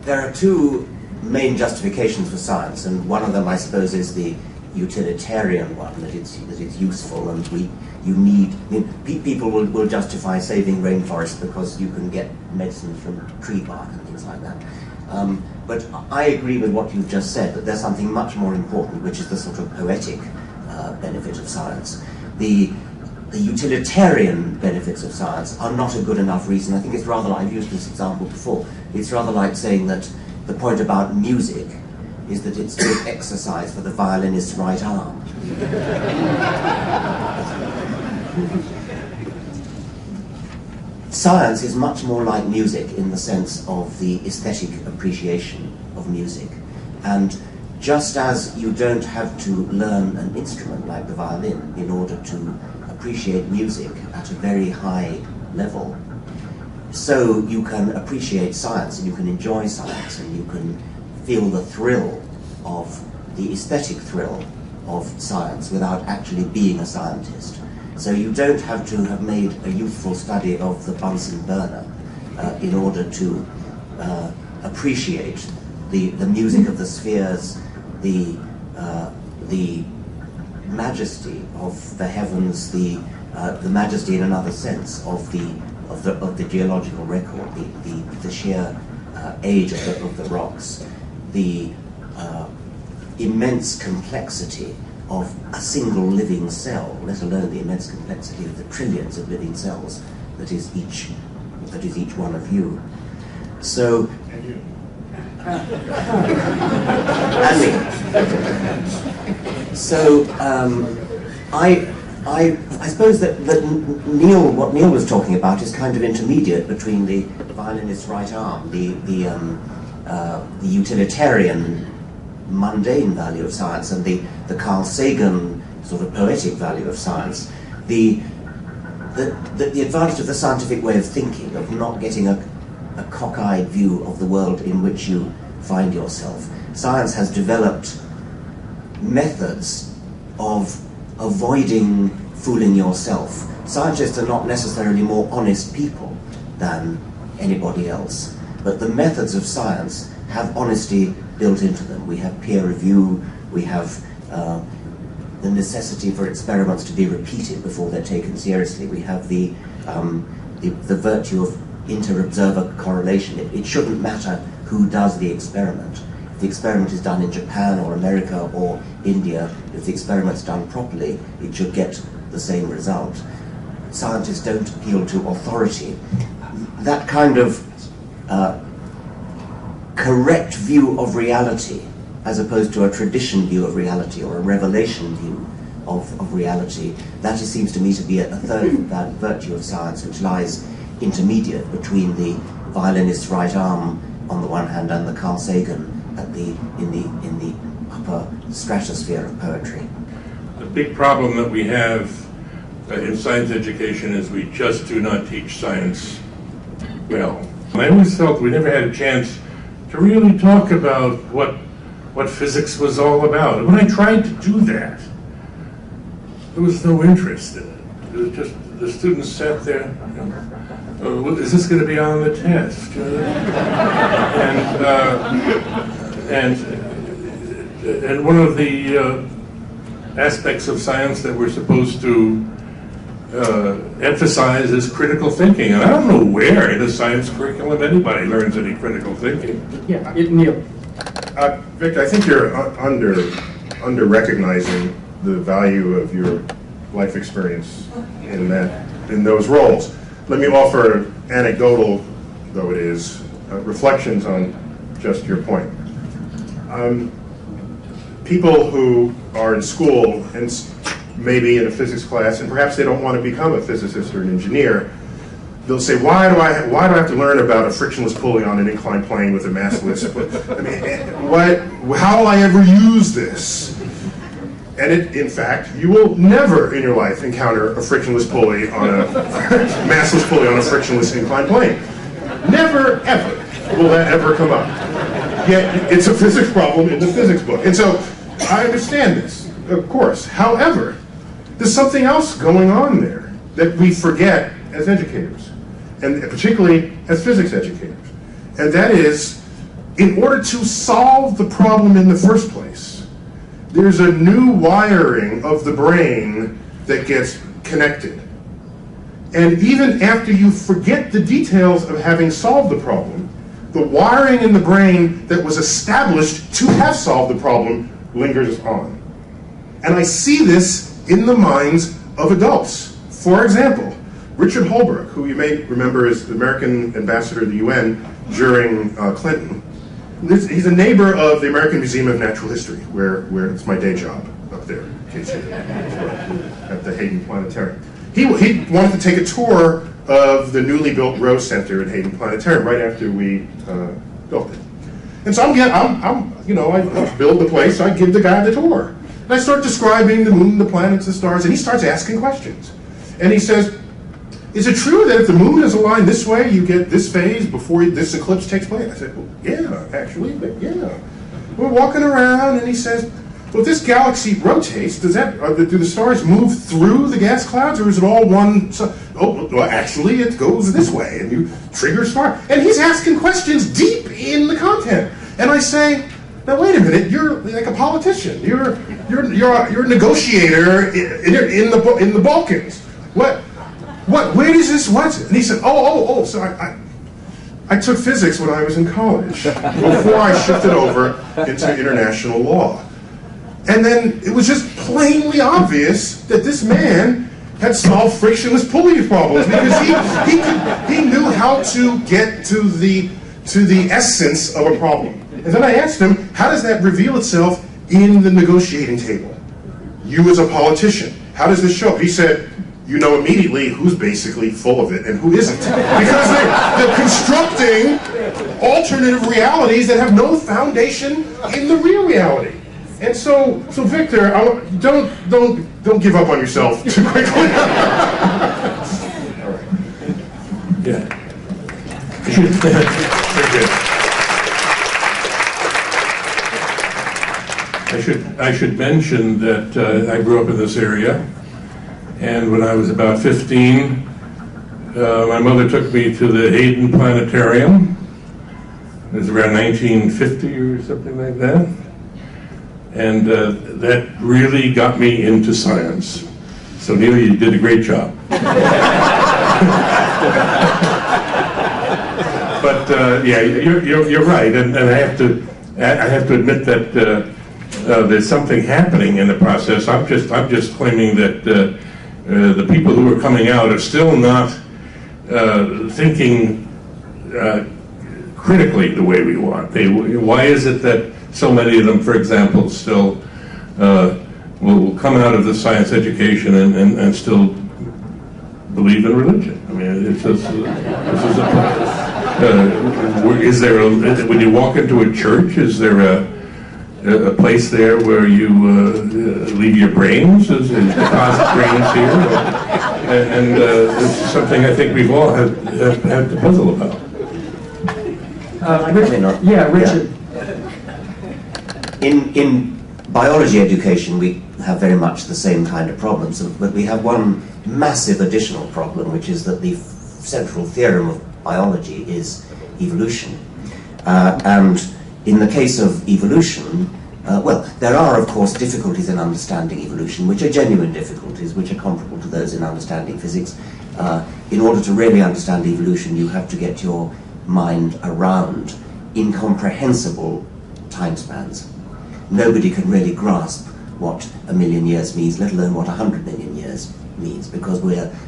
There are two main justifications for science, and one of them, I suppose, is the utilitarian one, that it's useful, and people will justify saving rainforests because you can get medicine from tree bark and things like that. But I agree with what you've just said, that there's something much more important, which is the sort of poetic benefit of science. The utilitarian benefits of science are not a good enough reason. I think it's rather like, I've used this example before, it's rather like saying that the point about music is that it's good exercise for the violinist's right arm. Science is much more like music in the sense of the aesthetic appreciation of music. And just as you don't have to learn an instrument like the violin in order to appreciate music at a very high level, so you can appreciate science and you can enjoy science and you can feel the thrill of the aesthetic thrill of science without actually being a scientist. So you don't have to have made a youthful study of the Bunsen burner in order to appreciate the music of the spheres, the majesty of the heavens, the majesty in another sense of the geological record, the sheer age of the rocks, the immense complexity of a single living cell, let alone the immense complexity of the trillions of living cells that is each one of you. So, and you. And me. So, I suppose that what Neil was talking about is kind of intermediate between the violinist's right arm, the utilitarian, mundane value of science, and the Carl Sagan sort of poetic value of science. The advantage of the scientific way of thinking, of not getting a cockeyed view of the world in which you find yourself. Science has developed methods of avoiding fooling yourself. Scientists are not necessarily more honest people than anybody else, but the methods of science have honesty built into them. We have peer review, we have the necessity for experiments to be repeated before they're taken seriously. We have the virtue of inter-observer correlation. It shouldn't matter who does the experiment. If the experiment is done in Japan or America or India, if the experiment's done properly, it should get the same result. Scientists don't appeal to authority. That kind of correct view of reality, as opposed to a tradition view of reality or a revelation view of reality, that seems to me to be a third virtue of science, which lies intermediate between the violinist's right arm on the one hand and the Carl Sagan in the upper stratosphere of poetry. The big problem that we have in science education is we just do not teach science well. I always felt we never had a chance to really talk about what physics was all about. And when I tried to do that, there was no interest in it. It was just the students sat there, oh, is this going to be on the test? And one of the aspects of science that we're supposed to emphasize is critical thinking. And I don't know where in a science curriculum anybody learns any critical thinking. Yeah, Neil. Victor, I think you're under recognizing the value of your life experience in those roles. Let me offer, anecdotal though it is, reflections on just your point. People who are in school and maybe in a physics class, and perhaps they don't want to become a physicist or an engineer, they'll say, why do I have to learn about a frictionless pulley on an inclined plane with a massless? I mean, how will I ever use this? And in fact, you will never in your life encounter a frictionless pulley on a massless pulley on a frictionless inclined plane. Never, ever will that ever come up. Yet it's a physics problem in the physics book. And so I understand this, of course. However, there's something else going on there that we forget as educators, and particularly as physics educators. And that is in order to solve the problem in the first place, there's a new wiring of the brain that gets connected. And even after you forget the details of having solved the problem, the wiring in the brain that was established to have solved the problem lingers on. And I see this in the minds of adults. For example, Richard Holbrooke, who you may remember as the American ambassador to the UN during Clinton, he's a neighbor of the American Museum of Natural History, where it's my day job up there, in case you're at the Hayden Planetarium. He wanted to take a tour of the newly built Rose Center at Hayden Planetarium right after we built it. And so I build the place, I give the guy the tour. And I start describing the moon, the planets, the stars, and he starts asking questions. And he says, is it true that if the moon is aligned this way, you get this phase before this eclipse takes place? I said, well, yeah, actually, yeah. We're walking around, and he says, well, if this galaxy rotates, do the stars move through the gas clouds, or is it all one? Oh, well, actually, it goes this way, and you trigger star. And he's asking questions deep in the content. And I say, now wait a minute, you're like a politician. You're a negotiator in the Balkans. What? Where does this? What? And he said, oh. So I took physics when I was in college before I shifted over into international law. And then it was just plainly obvious that this man had solved frictionless pulley problems because he knew how to get to the essence of a problem. And then I asked him, how does that reveal itself in the negotiating table? You as a politician, how does this show up? He said, you know immediately who's basically full of it and who isn't. Because they're constructing alternative realities that have no foundation in the real reality. And so Victor, don't give up on yourself too quickly. All right. Yeah. Very good. I should mention that I grew up in this area, and when I was about 15, my mother took me to the Hayden Planetarium. It was around 1950 or something like that. And that really got me into science. So Neil, you did a great job. But yeah, you're right, and I have to admit that there's something happening in the process. I'm just claiming that the people who are coming out are still not thinking critically the way we want. Why is it that so many of them, for example, still will come out of the science education and still believe in religion? I mean, it's just, is there when you walk into a church, is there a place there where you leave your brains, deposit brains here? And this is something I think we've all had to puzzle about. Richard. Yeah, Richard. In biology education, we have very much the same kind of problems, but we have one massive additional problem, which is that the central theorem of biology is evolution. And in the case of evolution, well, there are, of course, difficulties in understanding evolution, which are genuine difficulties, which are comparable to those in understanding physics. In order to really understand evolution, you have to get your mind around incomprehensible time spans. Nobody can really grasp what 1 million years means, let alone what 100 million years means, because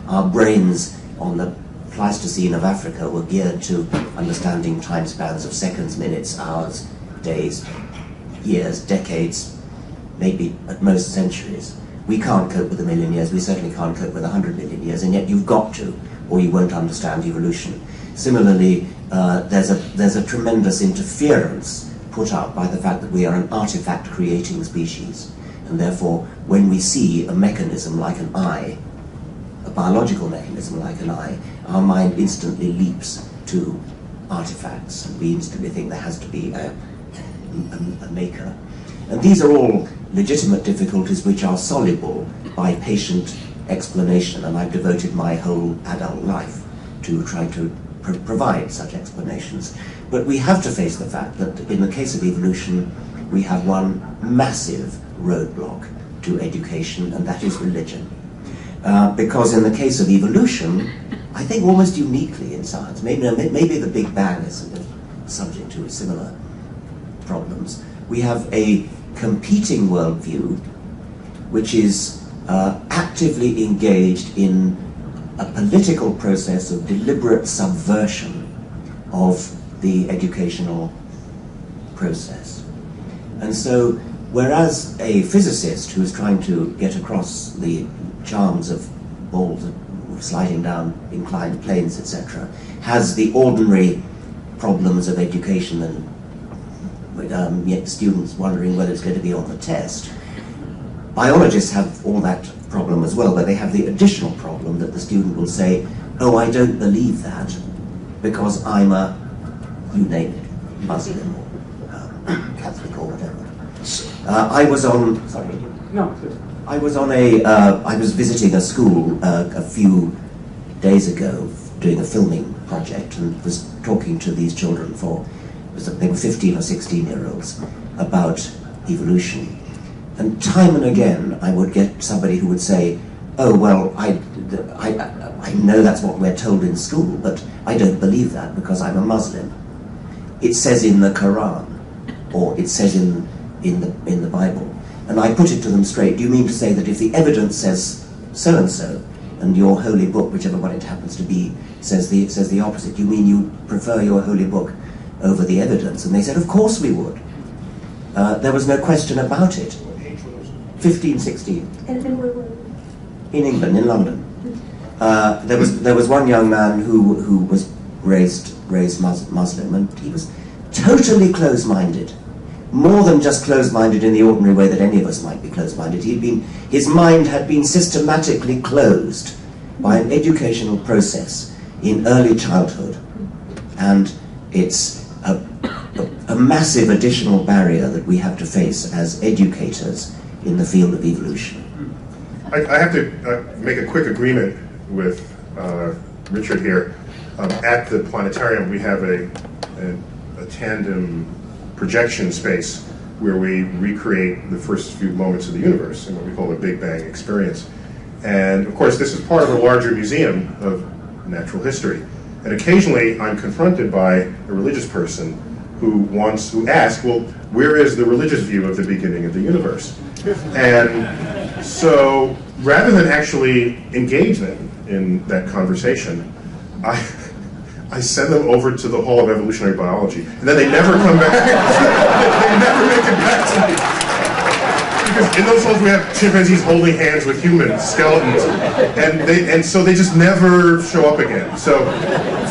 our brains on the Pleistocene of Africa were geared to understanding time spans of seconds, minutes, hours, days, years, decades, maybe at most centuries. We can't cope with 1 million years, we certainly can't cope with 100 million years, and yet you've got to, or you won't understand evolution. Similarly, there's a tremendous interference put up by the fact that we are an artifact-creating species, and therefore, when we see a mechanism like an eye, a biological mechanism like an eye, our mind instantly leaps to artifacts, and we instantly think there has to be a maker. And these are all legitimate difficulties which are soluble by patient explanation, and I've devoted my whole adult life to trying to provide such explanations. But we have to face the fact that in the case of evolution, we have one massive roadblock to education, and that is religion. Because in the case of evolution, I think almost uniquely in science, maybe the Big Bang is subject to similar problems, we have a competing worldview which is actively engaged in a political process of deliberate subversion of the educational process. And so, whereas a physicist who is trying to get across the charms of balls sliding down inclined planes, etc., has the ordinary problems of education and yet students wondering whether it's going to be on the test, biologists have all that problem as well, but they have the additional problem that the student will say, oh, I don't believe that because I'm a, you name it, Muslim or Catholic or whatever. I was visiting a school a few days ago doing a filming project and was talking to these children they were 15 or 16-year-olds about evolution. And time and again, I would get somebody who would say, oh, well, I know that's what we're told in school, but I don't believe that because I'm a Muslim. It says in the Quran, or it says in the Bible. And I put it to them straight, do you mean to say that if the evidence says so-and-so, and your holy book, whichever one it happens to be, says the opposite, you mean you prefer your holy book over the evidence? And they said, of course we would. There was no question about it. 15, 16. And where were you? In England, in London. There was one young man who was raised Muslim, and he was totally close-minded. More than just close-minded in the ordinary way that any of us might be close-minded. His mind had been systematically closed by an educational process in early childhood. And it's a massive additional barrier that we have to face as educators in the field of evolution. I have to make a quick agreement with Richard here. At the planetarium, we have a tandem projection space where we recreate the first few moments of the universe in what we call the Big Bang experience. And of course, this is part of a larger museum of natural history. And occasionally, I'm confronted by a religious person who asks, well, where is the religious view of the beginning of the universe? And so, rather than actually engage them in that conversation, I send them over to the Hall of Evolutionary Biology, and then they never come back. They never make it back to me. Because in those halls we have chimpanzees holding hands with human skeletons, and so they just never show up again. So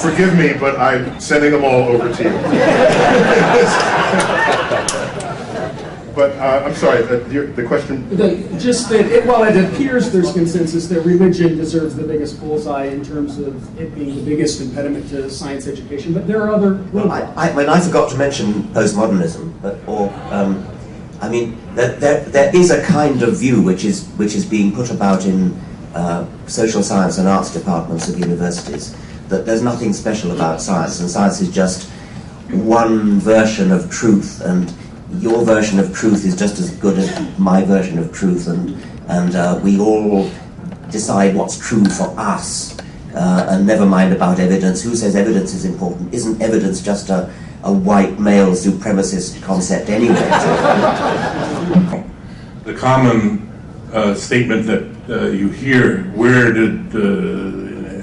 forgive me, but I'm sending them all over to you. But I'm sorry, the question? While it appears there's consensus that religion deserves the biggest bullseye in terms of it being the biggest impediment to science education, but there are other... Well, I forgot to mention postmodernism, there is a kind of view which is being put about in social science and arts departments of universities, that there's nothing special about science, and science is just one version of truth, and your version of truth is just as good as my version of truth, and we all decide what's true for us, and never mind about evidence. Who says evidence is important? Isn't evidence just a white male supremacist concept anyway? The common statement that you hear, where did the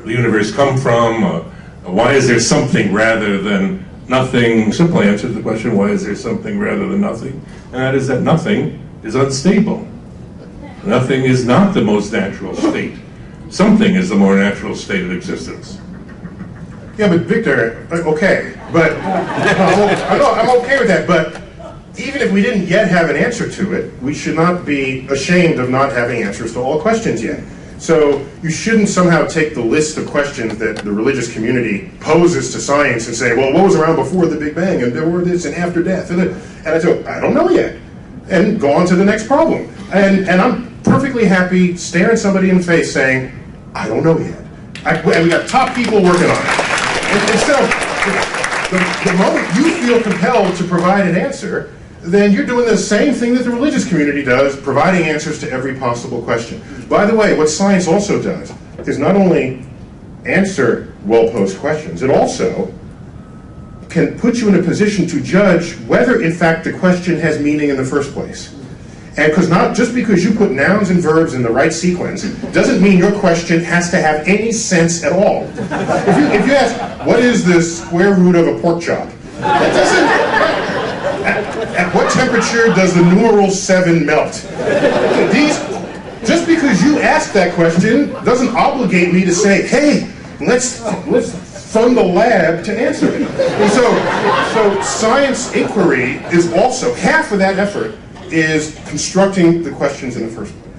universe come from? Why is there something rather than nothing? Simple answer to the question, why is there something rather than nothing? And that is that nothing is unstable. Nothing is not the most natural state. Something is the more natural state of existence. Yeah, but Victor, okay, but I'm okay with that, but even if we didn't yet have an answer to it, we should not be ashamed of not having answers to all questions yet. So you shouldn't somehow take the list of questions that the religious community poses to science and say, well, what was around before the Big Bang, and there were this and after death, and I say, I don't know yet, and go on to the next problem. And I'm perfectly happy staring somebody in the face saying, I don't know yet. And we got top people working on it. Instead of the moment you feel compelled to provide an answer, then you're doing the same thing that the religious community does, providing answers to every possible question. By the way, what science also does is not only answer well-posed questions, it also can put you in a position to judge whether, in fact, the question has meaning in the first place. And because not just because you put nouns and verbs in the right sequence doesn't mean your question has to have any sense at all. If you ask, what is the square root of a pork chop? That doesn't. At what temperature does the numeral 7 melt? Just because you ask that question doesn't obligate me to say, hey, let's fund the lab to answer it. And so science inquiry is also, half of that effort is constructing the questions in the first place.